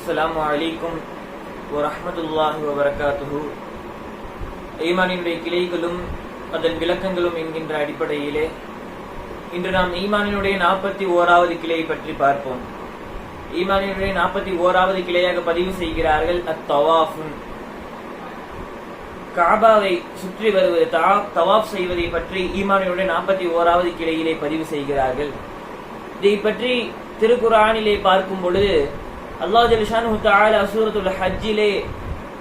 அஸ்ஸலாமு அலைக்கும் வரஹ்மத்துல்லாஹி வபரகாத்துஹு. ஈமானினுடைய கிளைகளும் அதன் விளக்கங்களும் என்கின்ற அடிப்படையிலே இன்று நாம் ஈமானினுடைய 41வது கிளையை பற்றி பார்ப்போம். ஈமானினுடைய 41வது கிளையாக பதிவு செய்கிறார்கள் அத்தவாஃபுன், காபாவை சுற்றி வருவது, தவாஃப் செய்வதை பற்றி ஈமானினுடைய 41வது கிளையிலே பதிவு செய்கிறார்கள். இதை பற்றி திருக்குர்ஆனிலே பார்க்கும் பொழுது அல்லாஹ் ஜல்ல ஷானுஹு தஆலா சூரத்துல் ஹஜ்ஜிலே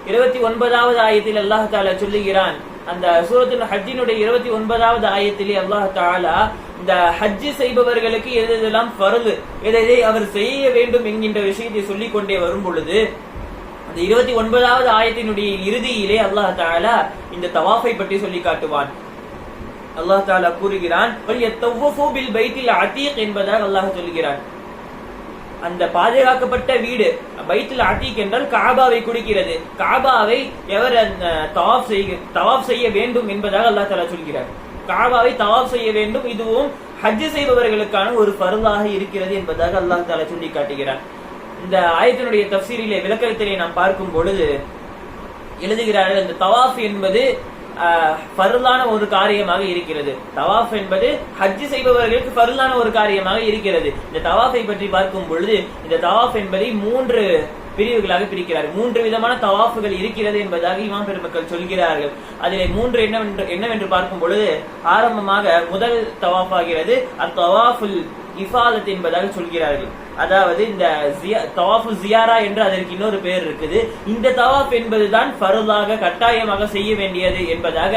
29வது ஆயத்தில் அல்லாஹ் தஆலா சொல்லுகிறான். அந்த சூரத்துல் ஹஜ்ஜினுடைய 29வது ஆயத்திலே அல்லாஹ் தஆலா இந்த ஹஜ் செய்பவர்களுக்கு எதெல்லாம் ஃபர்து, எதை அவர் செய்ய வேண்டும் என்கின்ற விஷயத்தை சொல்லிக் கொண்டே வரும் பொழுது அந்த 29வது ஆயத்தினுடைய இறுதியிலே அல்லாஹ் தஆலா இந்த தவாஃபை பற்றி சொல்லி காட்டுவான். அல்லாஹ் தஆலா கூறுகிறான், வல்யத்தவஃபு பில் பைத்தில் அதீக் என்பதாக அல்லாஹ் சொல்கிறான். அந்த பாதுகாக்கப்பட்ட வீடு பைத்துல் அதீக் என்றால் காபாவை குறிக்கிறது. காபாவை எவர் தவாஃப் செய்ய வேண்டும் என்பதாக அல்லாஹ் தஆலா சொல்கிறார். காபாவை தவாஃப் செய்ய வேண்டும், இதுவும் ஹஜ் செய்பவர்களுக்கான ஒரு ஃபர்லாக இருக்கிறது என்பதாக அல்லாஹ் தஆலா சொல்லி காட்டுகிறார். இந்த ஆயத்தினுடைய தஃசீரிலே விளக்கத்திலே நாம் பார்க்கும் பொழுது எழுதுகிறார்கள், இந்த தவாஃப் என்பது ஃபர்லான ஒரு காரியமாக இருக்கிறது. தவாஃப் என்பது ஹஜ் செய்பவர்களுக்கு ஃபர்லான ஒரு காரியமாக இருக்கிறது. இந்த தவாஃபை பற்றி பார்க்கும் பொழுது இந்த தவாஃப் என்பதை 3 பிரிவுகளாக பிரிக்கிறார். 3 விதமான தவாஃபுகள் இருக்கிறது என்பதாக இமாம் பெருமக்கள் சொல்கிறார்கள். அதிலே 3 என்னவென்று பார்க்கும் பொழுது ஆரம்பமாக முதல் தவாஃப் ஆகிறது அத்தவாஃபுல் இஃபாதத் என்பதாக சொல்கிறார்கள். அதாவது இந்த தவாஃபு ஜியாரா என்று அதற்கு இன்னொரு பெயர் இருக்குது. இந்த தவாஃப் என்பதுதான் ஃபர்லாக கட்டாயமாக செய்ய வேண்டியது என்பதாக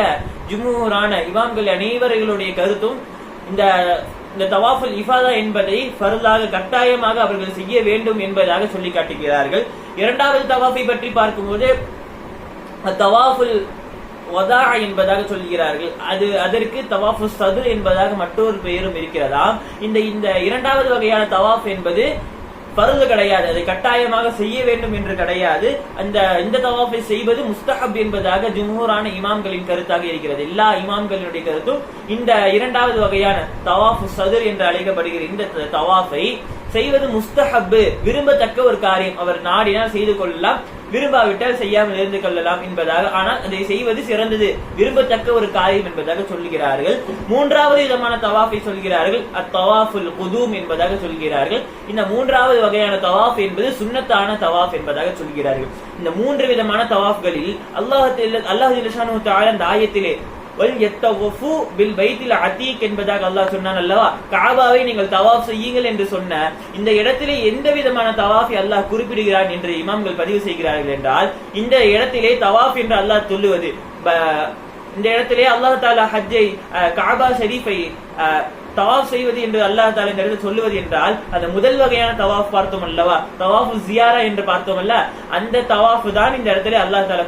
ஜும்ஹூரான இமாம்கள் அனைவர்களுடைய கருத்தும் இந்த தவாஃபுல் இஃபாதா என்பதை ஃபர்லாக கட்டாயமாக அவர்கள் செய்ய வேண்டும் என்பதாக சொல்லி காட்டுகிறார்கள். இரண்டாவது தவாஃபை பற்றி பார்க்கும்போது தவாஃபுல் வதா என்பதாக சொல்கிறார்கள். அதற்கு தவாஃபு சதுர் என்பதாக மற்றொரு பெயரும் இருக்கிறதாம். இந்த இரண்டாவது வகையான தவாஃப் என்பது ஃபர்து கிடையாது, அதை கட்டாயமாக செய்ய வேண்டும் என்று கிடையாது. இந்த தவாஃபை செய்வது முஸ்தஹப் என்பதாக ஜும்ஹூரான இமாம்களின் கருத்தாக இருக்கிறது. எல்லா இமாம்களினுடைய கருத்தும் இந்த இரண்டாவது வகையான தவாஃபு சதுர் என்று அழைக்கப்படுகிற இந்த தவாஃபை செய்வது முஸ்தஹப், விரும்பத்தக்க ஒரு காரியம். அவர் நாடினால் செய்து கொள்ளலாம், விரும்பாவிட்டால் செய்யாமல் இருந்து கொள்ளலாம் என்பதாக. ஆனால் அதை செய்வது சிறந்தது, விரும்பத்தக்க ஒரு காரியம் என்பதாக சொல்கிறார்கள். மூன்றாவது விதமான தவாஃபை சொல்கிறார்கள் அத்தவாஃபுல் குதூம் என்பதாக சொல்கிறார்கள். இந்த மூன்றாவது வகையான தவாஃப் என்பது சுன்னத்தான தவாஃப் என்பதாக சொல்கிறார்கள். இந்த 3 விதமான தவாஃப்களில் அல்லாஹ் ஜல்ல ஷானுஹு தஆலா இந்த ஆயத்திலே வல்யத்தவஃபு பில் பைத்தில் அதீக் என்பதாக அல்லாஹ் சொன்னான் அல்லவா, காபாவை நீங்கள் தவாஃப் செய்யுங்கள் என்று சொன்ன இந்த இடத்திலே எந்த விதமான தவாஃபை அல்லாஹ் குறிப்பிடுகிறான் என்று இமாம்கள் பதிவு செய்கிறார்கள் என்றால், இந்த இடத்திலே தவாஃப் என்று அல்லாஹ் சொல்லுவது, இந்த இடத்திலே அல்லாஹ் தஆலா ஹஜ்ஜை காபா ஷரீஃபை தவாஃப் செய்வது என்று அல்லாஹ் தஆலா இந்த இடத்தில் சொல்லுவது என்றால், அந்த முதல் வகையான தவாஃப் பார்த்தோம் அல்லவா, தவாஃபு ஜியாரா என்று பார்த்தோம் அல்ல, அந்த தவாஃப் தான் இந்த இடத்திலே அல்லாஹ் தஆலா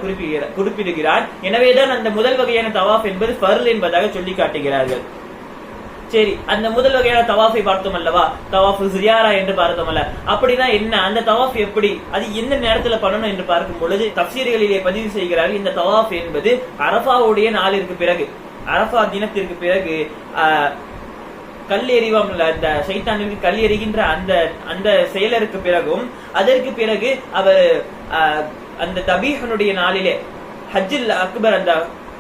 குறிப்பிடுகிறான். எனவேதான் அந்த முதல் வகையான தவாஃப் என்பது ஃபர்ல் என்பதாக சொல்லி காட்டுகிறார்கள். சரி, அந்த முதல் வகையான தவாஃபை பார்த்தோம் அல்லவா, தவாஃபு ஜியாரா என்று பார்த்தோம் அல்ல, அப்படின்னா என்ன, அந்த தவாஃப் எப்படி, அது எந்த நேரத்துல பண்ணணும் என்று பார்க்கும் பொழுது தஃசீர்களிலே பதிவு செய்கிறார்கள். இந்த தவாஃப் என்பது அரஃபாவுடைய நாளிற்கு பிறகு, அரஃபா தினத்திற்கு பிறகு கல் எறிவோம், அந்த ஷைத்தானிற்கு கல் எறிகின்ற அந்த செயலருக்கு பிறகும், அதற்கு பிறகு அவர் அந்த தபீஹனுடைய நாளிலே ஹஜ்ஜுல் அக்பர், அந்த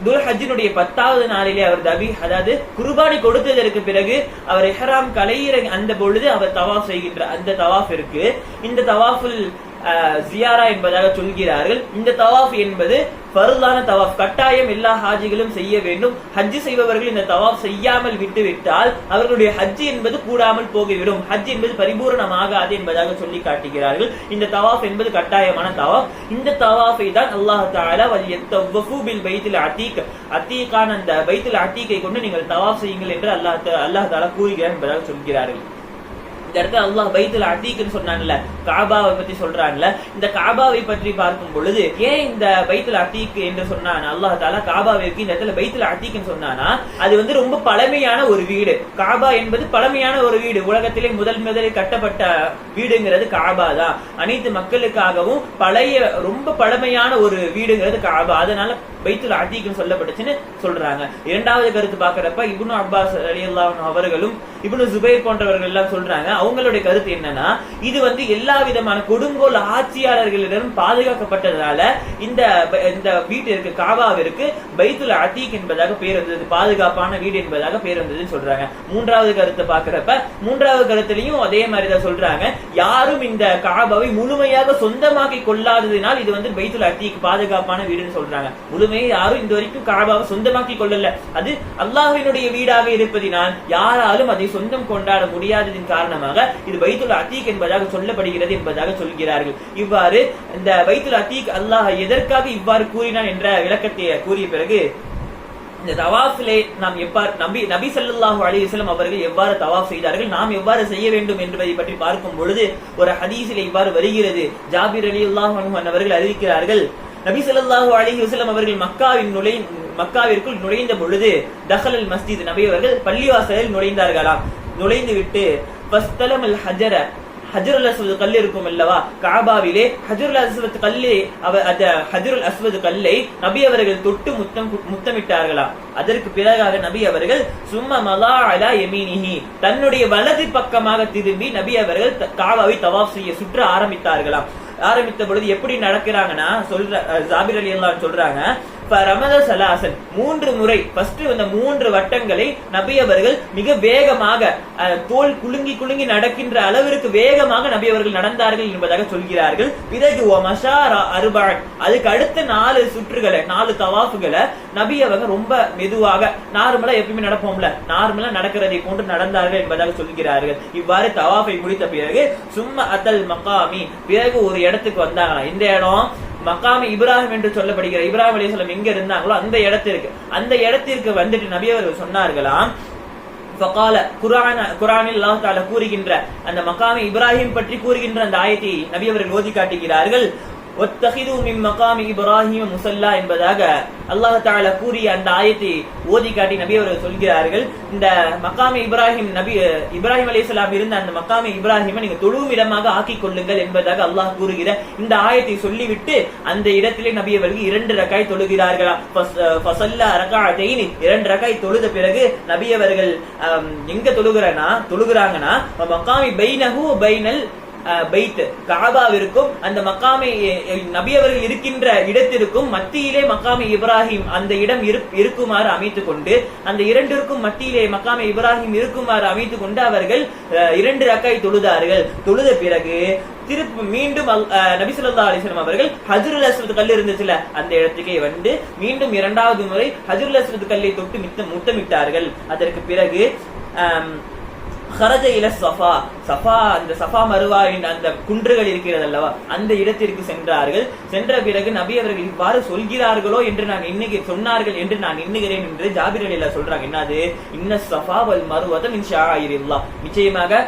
துல் ஹஜ்ஜினுடைய 10வது நாளிலே அவர் அதாவது குர்பானி கொடுத்ததற்கு பிறகு அவர் இஹ்ராம் கலையிற அந்த பொழுது அவர் தவாஃப் செய்கின்ற அந்த தவாஃப் இருக்கு. இந்த தவாஃபுல் ஜியாரா என்பதாக சொல்கிறார்கள். இந்த தவாஃப் என்பது ஃபர்லான தவாஃப், கட்டாயம் எல்லா ஹாஜிகளும் செய்ய வேண்டும். ஹஜ் செய்பவர்கள் இந்த தவாஃப் செய்யாமல் விட்டுவிட்டால் அவர்களுடைய ஹஜ் என்பது கூடாமல் போகிவிடும், ஹஜ் என்பது பரிபூரணமாகாது என்பதாக சொல்லி காட்டுகிறார்கள். இந்த தவாஃப் என்பது கட்டாயமான தவாஃப். இந்த தவாஃபை தான் அல்லாஹ் தஆலா வல்யத்தவஃபு பில் பைத்தில் அதீக், அதீகான அந்த பைத்துல் அதீக்கை கொண்டு நீங்கள் தவாஃப் செய்யுங்கள் என்று அல்லாஹ் தஆலா கூறுகிறார் என்பதாக சொல்கிறார்கள். இந்த இடத்துல அல்லாஹ் பைத்துல் அதீக்னு சொன்னாங்கல்ல, காபாவை பத்தி சொல்றாங்கல்ல, இந்த காபாவை பற்றி பார்க்கும் பொழுது ஏன் இந்த பைத்துல் அதீக் என்று சொன்னானா, அல்லாஹ் தஆலா காபாவிற்கு இந்த இடத்துல பைத்துல் அதீக்னு சொன்னானா, அது ரொம்ப பழமையான ஒரு வீடு. காபா என்பது பழமையான ஒரு வீடு, உலகத்திலே முதலில் கட்டப்பட்ட வீடுங்கிறது காபா தான். அனைத்து மக்களுக்காகவும் ரொம்ப பழமையான ஒரு வீடுங்கிறது காபா, அதனால பைத்துல் அதீக்னு சொல்லப்பட்டுச்சுன்னு சொல்றாங்க. இரண்டாவது கருத்து பாக்குறப்ப இப்னு அப்பாஸ் ரலியல்லாஹு அன்ஹு அவர்களும் இப்னு ஜுபைர் போன்றவர்கள் எல்லாம் சொல்றாங்க, அவங்களுடைய கருத்து என்னன்னா, இது எல்லா விதமான கொடுங்கோல் ஆட்சியாளர்களிடம் பாதுகாக்கப்பட்டதால இந்த வீட்டிற்கு காபாவிற்கு பைத்துல் அதீக் என்பதாக பேர் வந்தது, பாதுகாப்பான வீடு என்பதாக பேர் வந்ததுன்னு சொல்றாங்க. மூன்றாவது கருத்தை பாக்குறப்ப மூன்றாவது கருத்துலயும் அதே மாதிரிதான் சொல்றாங்க. யாரும் இந்த காபாவை முழுமையாக சொந்தமாக்கி கொள்ளாததினால் இது பைத்துல் அதீக் பாதுகாப்பான வீடுன்னு சொல்றாங்க. முழுமையை யாரும் இந்த வரைக்கும் காபாவை சொந்தமாக்கி கொள்ளல. அது அல்லாஹ்வினுடைய வீடாக இருப்பதினால் யாராலும் அதை சொந்தம் கொண்டாட முடியாததின் காரணமாக இது பைத்துல் அதீக் என்பதாக சொல்லப்படுகிறது என்பதாக சொல்கிறார்கள். இவ்வாறு இந்த பைத்துல் அதீக் அல்லாஹ் எதற்காக இவ்வாறு கூறினான் என்ற விளக்கத்தை கூறிய பிறகு இந்த தவாஃபிலே நாம் நபி ஸல்லல்லாஹு அலைஹி வஸல்லம் அவர்கள் எவ்வாறு தவாஃப் செய்தார்கள், நாம் எவ்வாறு செய்ய வேண்டும் என்பதை பற்றி பார்க்கும் பொழுது ஒரு ஹதீஸிலே இவ்வாறு வருகிறது. ஜாபிர் ரலியல்லாஹு அன்ஹு அவர்கள் அறிவிக்கிறார்கள், நபி ஸல்லல்லாஹு அலைஹி வஸல்லம் அவர்கள் மக்காவிற்குள் நுழைந்த பொழுது தஹலல் மஸ்ஜித், நபி அவர்கள் பள்ளிவாசலில் நுழைந்தார்களாம். நுழைந்து விட்டு ஃபஸ்தலமல் ஹஜர, ஹஜருல் அஸ்வத் கல் இருக்கும் அல்லவா காபாவிலே, ஹஜருல் அஸ்வத் கல்லை ஹஜருல் அஸ்வத் கல்லை நபி அவர்கள் தொட்டு முத்தமிட்டார்களாம். அதற்கு பிறகாக நபி அவர்கள் சும்மா மலா அலா யமீனிஹி, தன்னுடைய வலது பக்கமாக திரும்பி நபி அவர்கள் காபாவை தவாஃப் செய்ய சுற்ற ஆரம்பித்தார்களாம். ஆரம்பித்த பொழுது எப்படி நடக்கிறாங்கன்னா ஜாபிர் ரலியல்லாஹு சொல்றாங்க, மூன்று முறை மூன்று வட்டங்களை நபி அவர்கள் மிக வேகமாக தோல் குலுங்கி நடக்கின்ற அளவிற்கு வேகமாக நபி அவர்கள் நடந்தார்கள் என்பதாக சொல்கிறார்கள். பிறகு அதுக்கு அடுத்த 4 சுற்றுகளை 4 தவாஃபுகளை நபி அவங்க ரொம்ப மெதுவாக நார்மலா எப்பயுமே நடப்போம்ல, நார்மலா நடக்கிறதை போன்று நடந்தார்கள் என்பதாக சொல்கிறார்கள். இவ்வாறு தவாஃபை முடித்த பிறகு சும்மா அத்தல் மகாமி, பிறகு ஒரு இடத்துக்கு வந்தாங்களாம். இந்த இடம் மகாமி இப்ராஹிம் என்று சொல்லப்படுகிற, இப்ராஹிம் அலைஹிஸ்ஸலாம் எங்க இருந்தாங்களோ அந்த இடத்திற்கு வந்துட்டு நபி அவர்கள் சொன்னார்களாம், குர்ஆனில் அல்லாஹ் தஆலா கூறுகின்ற அந்த மகாமி இப்ராஹிம் பற்றி கூறுகின்ற அந்த ஆயத்தை நபி அவர்கள் ஓதி காட்டுகிறார்கள். وَاتَّخِذُوا مِن مَّقَامِ إِبْرَاهِيمَ مُصَلَّى என்பதாக அல்லாஹ் தஆலா கூறிய அந்த ஆயத்தை ஓதி காட்டி நபி அவர்கள் சொல்கிறார்கள், இந்த மகாமி இப்ராஹிம் அலைஹிஸ்ஸலாம் இருந்த அந்த மகாமி இப்ராஹிமை நீங்க தொழுவும் இடமாக ஆக்கிக் கொள்ளுங்கள் என்பதாக அல்லாஹ் கூறுகிற இந்த ஆயத்தை சொல்லிவிட்டு அந்த இடத்திலே நபி அவர்கள் 2 ரக்காய் தொழுகிறார்களாம். ஃபஸல்லா ரக்அத்தைனி, 2 ரக்காய் தொழுத பிறகு நபி அவர்கள் எங்க தொழுகிறாங்கன்னா மகாமி பைனஹு பைனல் பைத், காபாவிற்கும் அந்த மக்காமை நபி அவர்கள் இருக்கின்ற இடத்திற்கும் மத்தியிலே மக்காமை இப்ராஹிம் அந்த இடம் இருக்குமாறு அமைத்துக் கொண்டு, அந்த இரண்டிற்கும் மத்தியிலே மக்காமை இப்ராஹிம் இருக்குமாறு அமைத்துக் கொண்டு அவர்கள் 2 ரக்காய் தொழுதார்கள். தொழுத பிறகு திருப்பி மீண்டும் நபி ஸல்லல்லாஹு அலைஹி வஸல்லம் அவர்கள் ஹஜ்ருல் அஸ்வத் கல் இருந்துச்சுல அந்த இடத்துக்கே வந்து மீண்டும் 2வது முறை ஹஜ்ருல் அஸ்வத் கல்லை தொட்டு முத்தமிட்டார்கள். அதற்கு பிறகு சஃபா அந்த சஃபா மருவா அந்த குன்றுகள் இருக்கிறது அல்லவா அந்த இடத்திற்கு சென்றார்கள். சென்ற பிறகு நபி அவர்கள் இவ்வாறு சொல்கிறார்களோ என்று நான் சொன்னார்கள் என்று நான் எண்ணுகிறேன் என்று ஜாபிர் ரலியல்லாஹு சொல்றாங்க. என்னது, இன்ன சஃபா வல் மருவத மின் ஷஆயிரில்லாஹ், நிச்சயமாக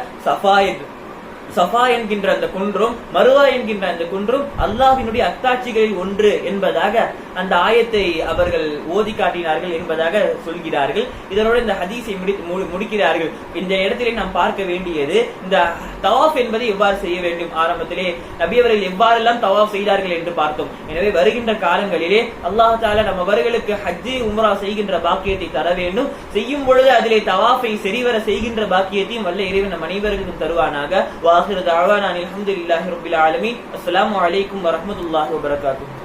சஃபா என்கின்ற அந்த குன்றும் மருவா என்கின்ற அந்த குன்றும் அல்லாஹ்வினுடைய அத்தாட்சிகளில் ஒன்று என்பதாக அந்த ஆயத்தை அவர்கள் ஓதி காட்டினார்கள் என்பதாக சொல்கிறார்கள். இதனோட இந்த ஹதீஸை முடிக்கிறார்கள். இந்த இடத்திலே நாம் பார்க்க வேண்டியது இந்த தவாஃப் என்பதை எவ்வாறு செய்ய வேண்டும். ஆரம்பத்திலே நபி அவர்கள் எவ்வாறெல்லாம் தவாஃப் செய்தார்கள் என்று பார்த்தோம். எனவே வருகின்ற காலங்களிலே அல்லாஹ் தஆலா நம்ம அவர்களுக்கு ஹஜ் உம்ரா செய்கின்ற பாக்கியத்தை தர வேண்டும். செய்யும் பொழுது அதிலே தவாஃபை சரிவர செய்கின்ற பாக்கியத்தையும் வல்ல இறைவன் நம் அனைவருக்கும் தருவானாக. வாஹிரு தஅவானா அல்ஹம்துலில்லாஹி ரப்பில் ஆலமீன். அஸ்ஸலாமு அலைக்கும் வரஹ்மத்துல்லாஹி வபரகாத்துஹு.